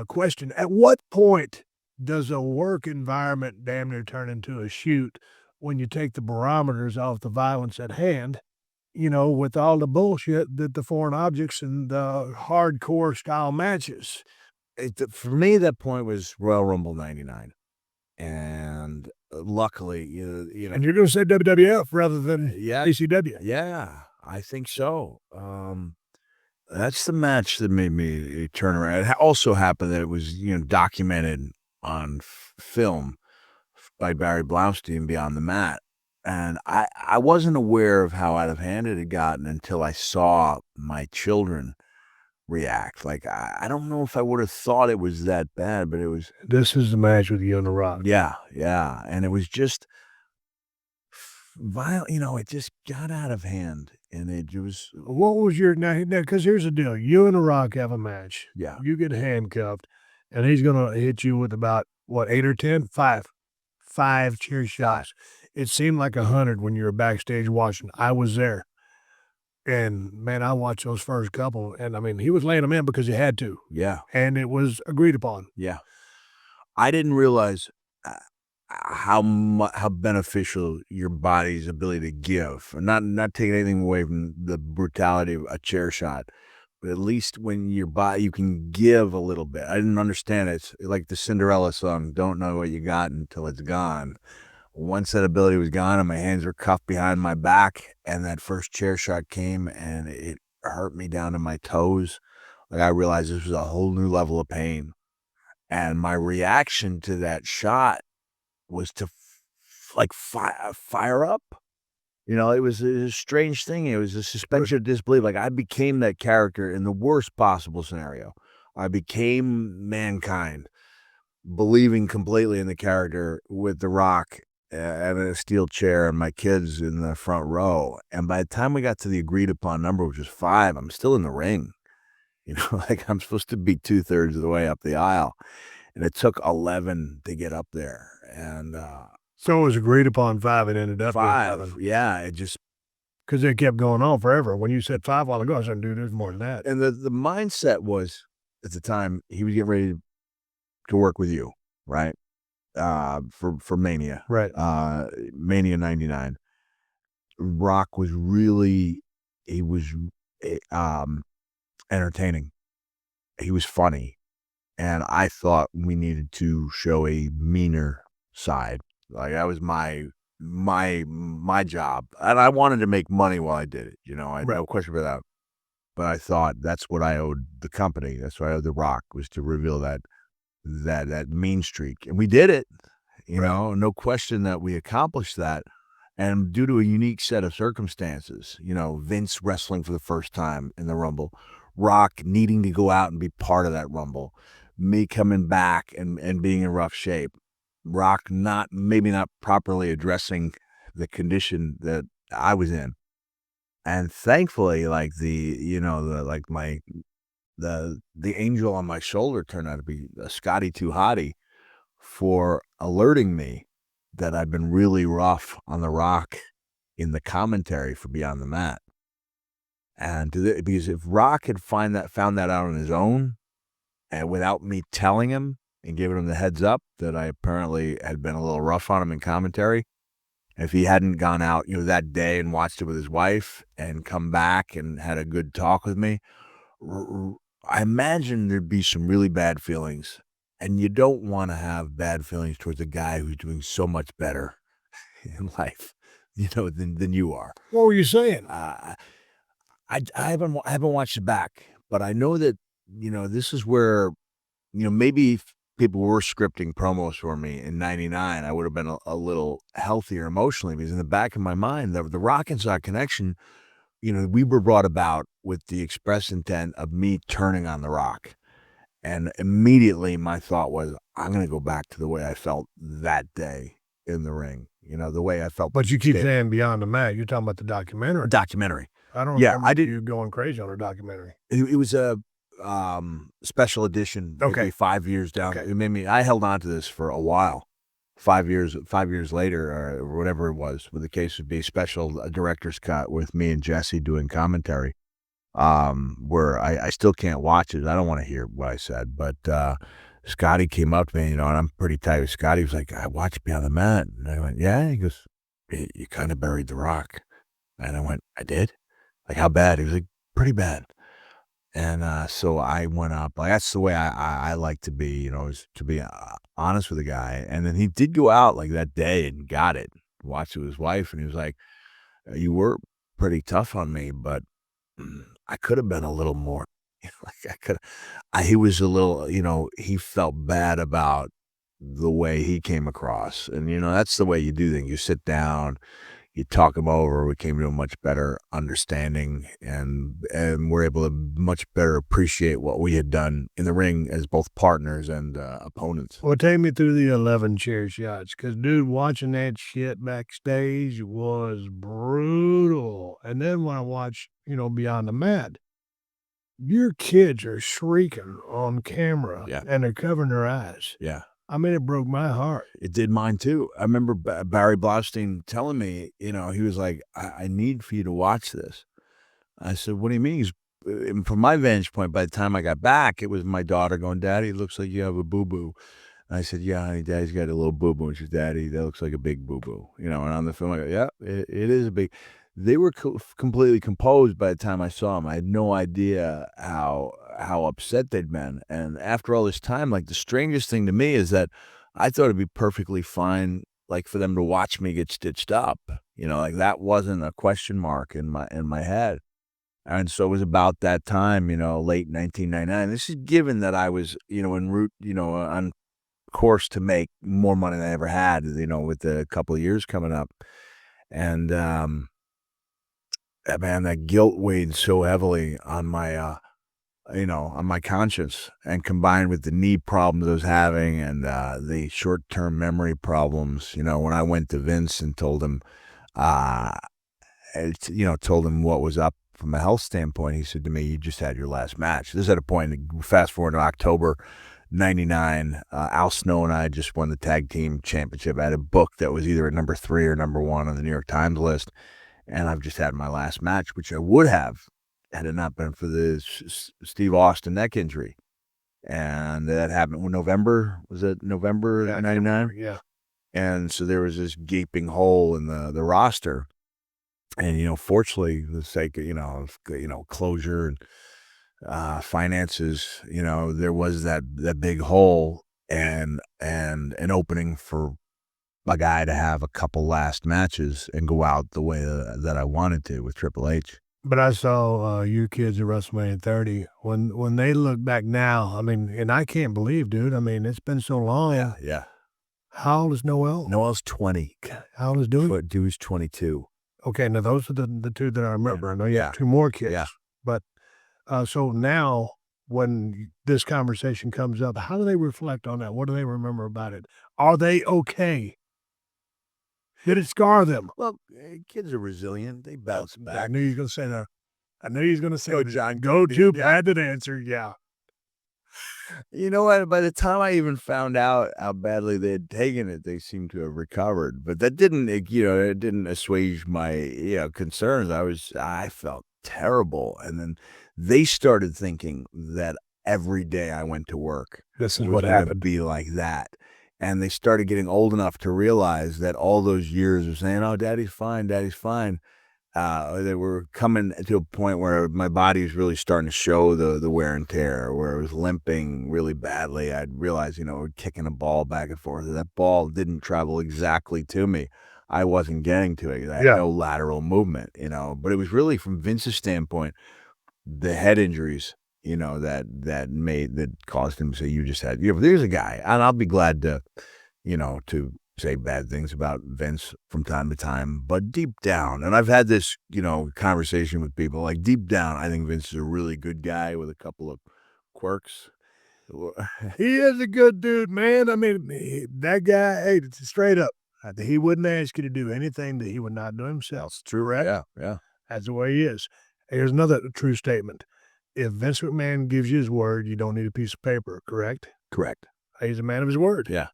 Question. At what point does a work environment damn near turn into a shoot when you take the barometers off the violence at hand, with all the bullshit that the foreign objects and the hardcore style matches? For me, that point was Royal Rumble '99, and luckily, And you're gonna say WWF rather than yeah, ECW. yeah, I think so. That's the match that made me turn around. It also happened that it was, documented on film by Barry Blaustein, Beyond the Mat, and I wasn't aware of how out of hand it had gotten until I saw my children react. Like, I don't know if I would have thought it was that bad, but it was. This is the match with you and The Rock. Yeah, yeah, and it was just violent, it just got out of hand, and it was. What was your now? Because here's the deal: you and The Rock have a match. Yeah. You get handcuffed, and he's gonna hit you with about what 8 or 10? 5 chair shots. It seemed like 100 when you were backstage watching. I was there, and man, I watched those first couple, and I mean, he was laying them in because he had to, Yeah, and it was agreed upon. yeah. I didn't realize, uh, how beneficial your body's ability to give, and not taking anything away from the brutality of a chair shot, but at least when your body you can give a little bit. I didn't understand it. It's like the Cinderella song, "Don't know what you got until it's gone." Once that ability was gone and my hands were cuffed behind my back, and that first chair shot came and it hurt me down to my toes, like, I realized this was a whole new level of pain, and my reaction to that shot was to fire up. It was a strange thing. It was a suspension of disbelief. Like, I became that character in the worst possible scenario. I became Mankind, believing completely in the character with The Rock, and in a steel chair and my kids in the front row, and by the time we got to the agreed upon number, which was 5, I'm still in the ring. Like, I'm supposed to be 2/3 of the way up the aisle, and it took 11 to get up there, and, So it was agreed upon 5 and ended up being 5, 11 yeah, it just. because it kept going on forever. When you said 5 while ago, I said, "Dude, there's more than that." And the mindset was, at the time, he was getting ready to work with you, right? For Mania. Right. Mania '99. Rock was really he was, entertaining. He was funny, and I thought we needed to show a meaner side. Like, that was my job, and I wanted to make money while I did it, I had Right. no question about that. But I thought that's what I owed the company. That's what I owed The Rock, was to reveal that mean streak, and we did it. No question that we accomplished that, and due to a unique set of circumstances. Vince wrestling for the first time in the Rumble, Rock needing to go out and be part of that Rumble, me coming back and being in rough shape, Rock maybe not properly addressing the condition that I was in. And thankfully, like, the angel on my shoulder turned out to be a Scotty 2 Hotty for alerting me that I've been really rough on The Rock in the commentary for Beyond the Mat. And because if Rock had found that out on his own, and without me telling him and giving him the heads up that I apparently had been a little rough on him in commentary, if he hadn't gone out, that day and watched it with his wife and come back and had a good talk with me, I imagine there'd be some really bad feelings. And you don't want to have bad feelings towards a guy who's doing so much better in life, than you are. What were you saying? I haven't watched it back, but I know that, this is where, maybe if people were scripting promos for me in '99, I would have been a little healthier emotionally, because in the back of my mind, the Rock and Sock connection, we were brought about with the express intent of me turning on The Rock. And immediately my thought was, I'm going to go back to the way I felt that day in the ring, the way I felt. But you keep saying Beyond the Mat. You're talking about the documentary. Documentary. I don't Yeah, remember I did. you going crazy on a documentary. It was a special edition. Okay. Maybe 5 years down. Okay. It made me. I held on to this for a while. 5 years later, or whatever it was, with the case would be special director's cut with me and Jesse doing commentary. where I still can't watch it. I don't want to hear what I said, but Scotty came up to me, and I'm pretty tight with Scotty. He was like, "I watched Beyond the Mat," and I went, "Yeah." He goes, You kind of buried The Rock," and I went, "I did." Like, how bad? He was like, "Pretty bad." And so I went up. Like, that's the way I like to be, is to be honest with the guy. And then he did go out like that day and got it. Watched it with his wife, and he was like, "You were pretty tough on me, but I could have been a little more." Like, I could. He was a little, he felt bad about the way he came across, and that's the way you do things. You sit down, you talk them over. We came to a much better understanding, and we're able to much better appreciate what we had done in the ring as both partners and opponents. Well, take me through the 11 chair shots, cause dude, watching that shit backstage was brutal. And then when I watch, Beyond the Mat, your kids are shrieking on camera, Yeah. and they're covering their eyes. Yeah. I mean, it broke my heart. It did mine too. I remember Barry Blaustein telling me, he was like, I need for you to watch this. I said, "What do you mean?" And from my vantage point, by the time I got back, it was my daughter going, "Daddy, it looks like you have a boo-boo." And I said, "Yeah, honey, Daddy's got a little boo-boo." And she said, "Daddy, that looks like a big boo-boo." And on the film, I go, "Yeah, it is a big." They were completely composed by the time I saw them. I had no idea how upset they'd been. And after all this time, like, the strangest thing to me is that I thought it'd be perfectly fine, like, for them to watch me get stitched up. Like, that wasn't a question mark in my head. And so it was about that time, late 1999. This is given that I was, en route, on course to make more money than I ever had, with the couple of years coming up. And, man, that guilt weighed so heavily on my, on my conscience, and combined with the knee problems I was having, and the short-term memory problems, when I went to Vince and told him, uh, told him what was up from a health standpoint, he said to me, "You just had your last match." This is at a point, fast forward to October 99, Al Snow and I just won the tag team championship. I had a book that was either at number 3 or number 1 on the New York Times list, and I've just had my last match, which I would have had it not been for the Steve Austin neck injury. And that happened in November. Was it November Yeah, 99? yeah. And so there was this gaping hole in the roster. And, fortunately, for the sake of, closure and finances, there was that big hole, and an opening for a guy to have a couple last matches and go out the way that I wanted to with Triple H. But I saw you kids at WrestleMania 30. When they look back now, I mean, and I can't believe, dude. I mean, it's been so long. Yeah. How old is Noel? Noel's 20. How old is Dewey? Dewey's 22. Okay, now those are the two that I remember. I know you Yeah. have two more kids. Yeah. But so now, when this conversation comes up, how do they reflect on that? What do they remember about it? Are they okay? Did it scar them? Well, kids are resilient. They bounce I back. knew you were going to say that. I knew you was going to say Go, that. John. Go to Yeah. bad answer. Yeah. You know what? By the time I even found out how badly they had taken it, they seemed to have recovered. But that didn't, it didn't assuage my, concerns. I felt terrible. And then they started thinking that every day I went to work, This is was what gonna happened. be like that. And they started getting old enough to realize that all those years of saying, "Oh, Daddy's fine, Daddy's fine." They were coming to a point where my body was really starting to show the wear and tear, where it was limping really badly. I'd realized, kicking a ball back and forth, that ball didn't travel exactly to me. I wasn't getting to it. I had no lateral movement, but it was really, from Vince's standpoint, the head injuries, that caused him to say, "You just had," there's a guy, and I'll be glad to, to say bad things about Vince from time to time, but deep down, and I've had this, conversation with people, like, deep down, I think Vince is a really good guy with a couple of quirks. He is a good dude, man. I mean, that guy, hey, straight up, he wouldn't ask you to do anything that he would not do himself. It's true, right? Yeah. That's the way he is. Here's another true statement. If Vince McMahon gives you his word, you don't need a piece of paper, correct? Correct. He's a man of his word. Yeah.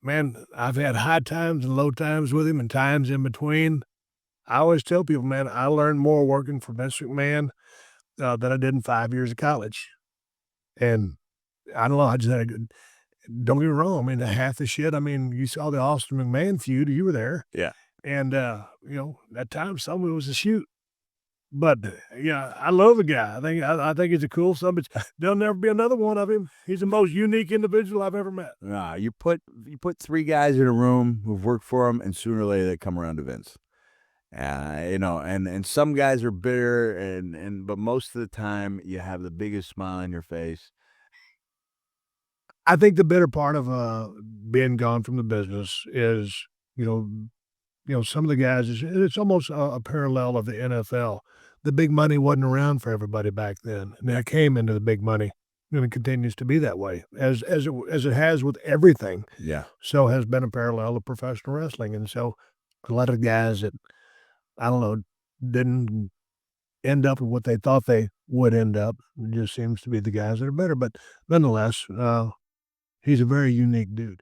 Man, I've had high times and low times with him and times in between. I always tell people, man, I learned more working for Vince McMahon that I did in 5 years of college. And I don't know, I just had a good don't get me wrong, I mean, half the shit, I mean, you saw the Austin McMahon feud, you were there, Yeah. and, at times, some of it was a shoot. But, yeah, I love the guy. I think he's a cool son, but there'll never be another one of him. He's the most unique individual I've ever met. Nah, you put 3 guys in a room who've worked for him, and sooner or later they come around to Vince. And some guys are bitter, but most of the time you have the biggest smile on your face. I think the better part of, being gone from the business is, some of the guys it's almost a parallel of the NFL. The big money wasn't around for everybody back then, and that came into the big money, and it continues to be that way as it has with everything. Yeah. So has been a parallel of professional wrestling, and so a lot of guys that, I don't know, didn't end up with what they thought they would end up, it just seems to be the guys that are better, but nonetheless, he's a very unique dude.